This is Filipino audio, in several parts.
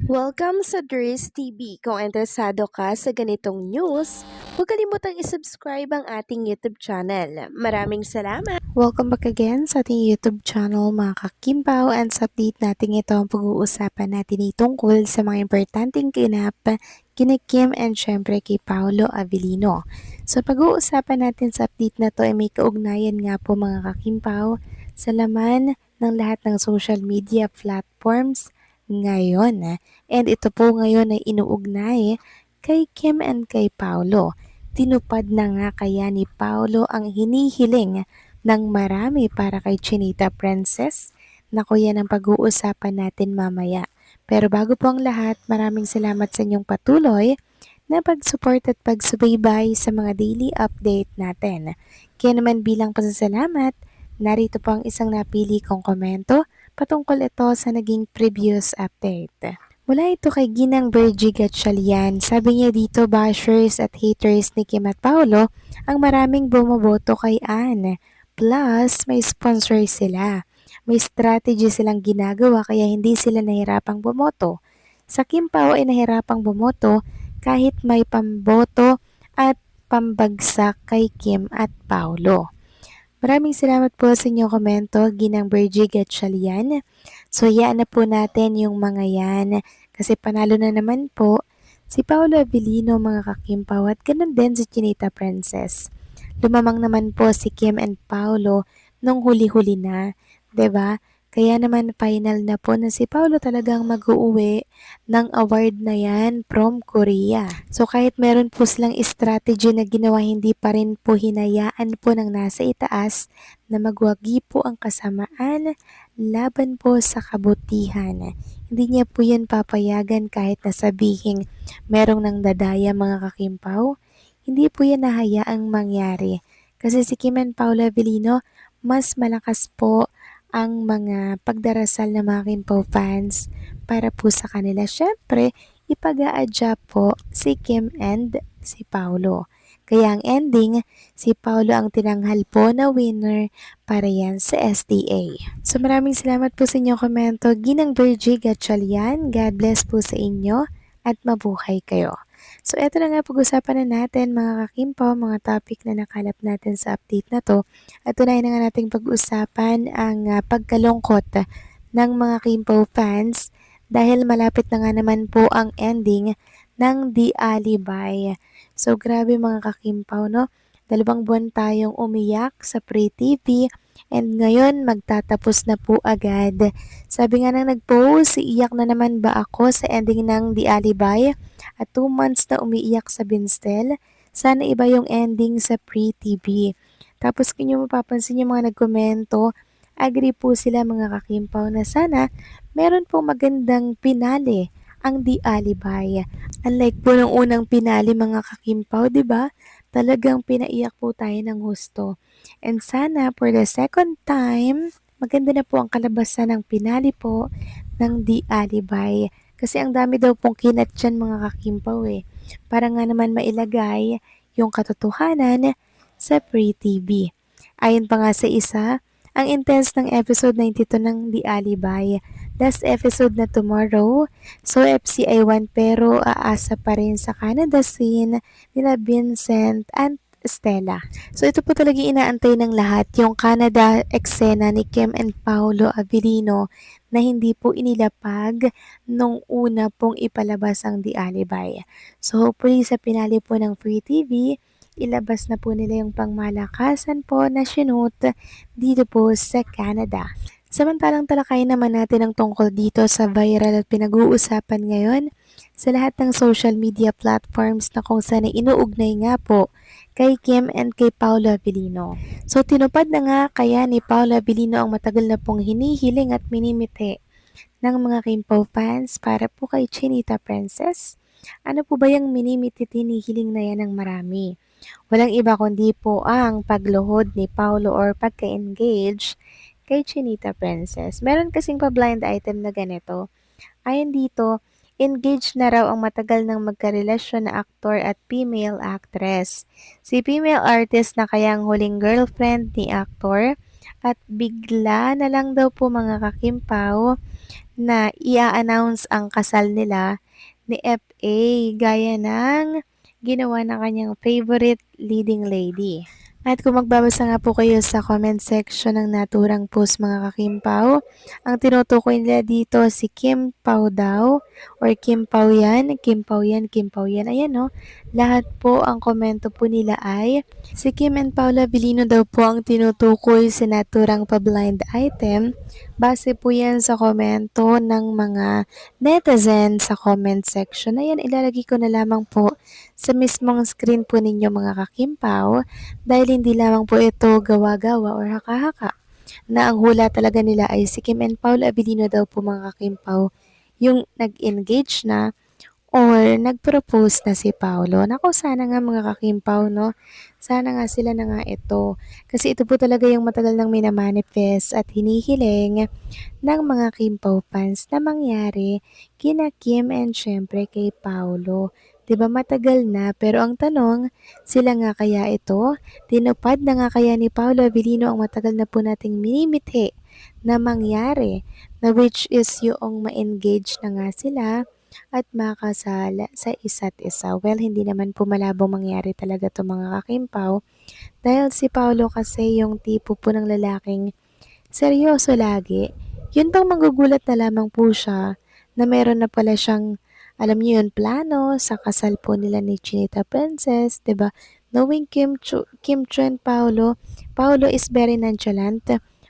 Welcome sa Dries TV. Kung interesado ka sa ganitong news, huwag kalimutang isubscribe ang ating YouTube channel. Maraming salamat! Welcome back again sa ating YouTube channel mga kakimbaw, and sa update natin ito ang pag-uusapan natin ay tungkol sa mga importanteng kinap kina Kim and syempre kay Paolo Avellino. So pag-uusapan natin sa update na to ay may kaugnayan nga po mga kakimbaw sa laman ng lahat ng social media platforms ngayon. And ito po ngayon ay inuugnay kay Kim and kay Paolo. Tinupad na nga kaya ni Paolo ang hinihiling ng marami para kay Chinita Princess? Naku, yan ang pag-uusapan natin mamaya. Pero bago po ang lahat, maraming salamat sa inyong patuloy na pag-support at pagsubaybay sa mga daily update natin. Kaya naman bilang pasasalamat, narito po ang isang napili kong komento patungkol ito sa naging previous update. Mula ito kay Ginang Bergie Gatchalian. Sabi niya dito, bashers at haters ni Kim at Paolo ang maraming bumoboto kay Anne. Plus, may sponsor sila. May strategy silang ginagawa kaya hindi sila nahirapang bumoto. Sa Kim Pao ay nahirapang bumoto kahit may pamboto at pambagsak kay Kim at Paolo. Maraming salamat po sa inyong komento, Ginang Bergie Gatchalian. So, hayaan na po natin yung mga yan kasi panalo na naman po si Paolo Avellino mga kakimpaw at ganun din si Chinita Princess. Lumamang naman po si Kim and Paolo nung huli-huli na, 'di ba? Kaya naman final na po na si Paolo talagang mag-uuwi ng award na yan from Korea. So kahit meron po silang strategy na ginawa, hindi pa rin po hinayaan po ng nasa itaas na magwagi po ang kasamaan laban po sa kabutihan. Hindi niya po yan papayagan kahit nasabihin merong nang dadaya mga kakimpaw. Hindi po yan nahayaang mangyari. Kasi si Kim and Paula Avellino, mas malakas po ang mga pagdarasal ng mga Kimpaw fans para po sa kanila. Syempre, ipag-aadya po si Kim and si Paolo. Kaya ang ending, si Paolo ang tinanghal po na winner para yan sa SDA. So maraming salamat po sa inyong komento. Ginang Bergie Gatchalian, God bless po sa inyo at mabuhay kayo. So eto na nga, pag-usapan na natin mga kakimpo, mga topic na nakalap natin sa update na to. At tunay na nga nating pag-usapan ang pagkalungkot ng mga Kimpo fans dahil malapit na nga naman po ang ending ng The Alibay. So grabe mga kakimpaw, no? 2 buwan tayong umiyak sa Free TV and ngayon magtatapos na po agad. Sabi nga nang nag-post, iyak na naman ba ako sa ending ng The Alibay? At 2 months na umiiyak sa Binstel, sana iba yung ending sa Free TV. Tapos kung nyo mapapansin yung mga nagkomento, agree po sila mga kakimpaw na sana meron pong magandang pinali ang The Alibay. Unlike po nung unang pinali mga kakimpaw, di ba? Talagang pinaiyak po tayo ng husto. And sana for the second time, maganda na po ang kalabasan ng pinali po ng The Alibay. Kasi ang dami daw pong kinat dyan mga kakimpaw eh. Para nga naman mailagay yung katotohanan sa Free TV. Ayon pa nga sa isa, ang intense ng episode 92 ng The Alibay. Last episode na tomorrow, so FCI 1 pero aasa pa rin sa Canada scene nila Vincent and Stella. So ito po talaga inaantay ng lahat, yung Canada eksena ni Kim and Paolo Avellino na hindi po inilapag nung una pong ipalabas ang The Alibay. So hopefully sa pinali po ng Free TV, ilabas na po nila yung pangmalakasan po na shoot dito po sa Canada. Samantalang talakayin naman natin ang tungkol dito sa viral at pinag-uusapan ngayon sa lahat ng social media platforms na kung saan inuugnay nga po kay Kim and kay Paolo Avellino. So tinupad na nga kaya ni Paolo Avellino ang matagal na pong hinihiling at minimiti ng mga Kimpo fans para po kay Chinita Princess. Ano po ba yung minimiti hinihiling na yan ng marami? Walang iba kundi po ang pagluhod ni Paolo or pagka-engage kay Chinita Princess. Meron kasing pa-blind item na ganito. Ayon dito, engaged na raw ang matagal nang magkarelasyon na aktor at female actress. Si female artist na kayang huling girlfriend ni aktor at bigla na lang daw po mga kakimpaw na i-announce ang kasal nila ni FA gaya ng ginawa ng kanyang favorite leading lady. At kung magbabasa nga po kayo sa comment section ng naturang post mga kakimpaw, ang tinutukoy nila dito si Kim Pao daw or Kim Pao yan, Kim Pao yan, Kim Pao yan. Ayan no, lahat po ang komento po nila ay si Kim and Paula Vilino daw po ang tinutukoy sa naturang pa-blind item. Base po yan sa komento ng mga netizen sa comment section. Ayan, ilalagay ko na lamang po sa mismong screen po ninyo mga kakimpaw dahil hindi lamang po ito gawa-gawa or haka-haka na ang hula talaga nila ay si Kim and Paul Abilino daw po mga kakimpaw yung nag-engage na or nag-propose na si Paolo. Naku, sana nga mga kakimpaw, no? Sana nga sila na nga ito. Kasi ito po talaga yung matagal nang minamanifest at hinihiling ng mga Kimpaw fans na mangyari kina Kim and syempre kay Paolo. 'Di ba matagal na pero ang tanong, sila nga kaya ito? Tinupad na nga kaya ni Paolo Abilino ang matagal na po nating minimithi na mangyari na which is yung ma-engage na nga sila at makasal sa isa't isa. Well, hindi naman po malabong mangyari talaga to mga kakimpaw dahil si Paolo kasi yung tipo po ng lalaking seryoso lagi. Yun bang magugulat na lamang po siya na meron na pala siyang, alam niyo yun, plano sa kasal po nila ni Chinita Princess, 'di ba? Knowing Kim Chu and Paolo, Paolo is very nonchalant.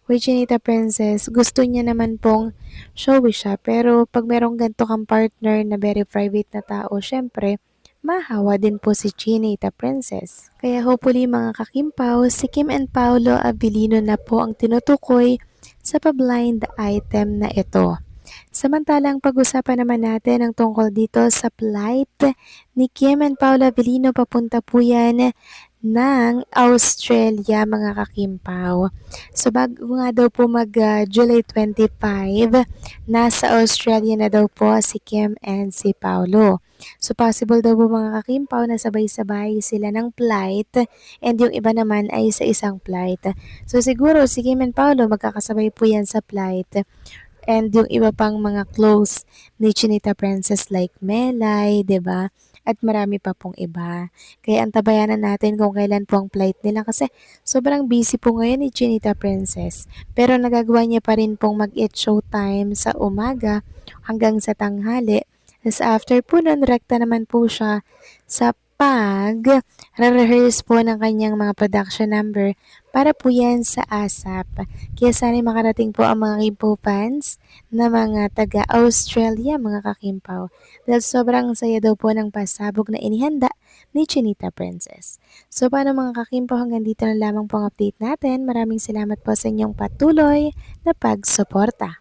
With Chinita Princess, gusto niya naman pong showy siya. Pero pag merong ganito kang partner na very private na tao, syempre, mahawa din po si Chinita Princess. Kaya hopefully mga kakimpaw, si Kim and Paolo Abilino na po ang tinutukoy sa pa-blind item na ito. Samantalang pag-usapan naman natin ang tungkol dito sa flight ni Kim and Paula Abilino papunta po yan ng Australia mga kakimpaw. So bago nga daw po mag July 25, nasa Australia na daw po si Kim and si Paolo. So possible daw po mga kakimpaw na sabay-sabay sila ng flight and yung iba naman ay sa isang flight. So siguro si Kim and Paolo magkakasabay po yan sa flight and yung iba pang mga close ni Chinita Princess like Melay, 'di ba? At marami pa pong iba. Kaya antabayanan natin kung kailan po ang flight nila kasi sobrang busy po ngayon ni Chinita Princess. Pero nagagawa niya pa rin pong mag-eat showtime sa umaga hanggang sa tanghali. As after po nun, rekta naman po siya sa pag-rehearse po ng kanyang mga production number para po yan sa ASAP. Kaya sana makarating po ang mga Kimpaw fans na mga taga-Australia, mga kakimpaw. Dahil sobrang saya daw po ng pasabog na inihanda ni Chinita Princess. So paano mga kakimpaw, hanggang dito na lamang po ang update natin. Maraming salamat po sa inyong patuloy na pagsuporta.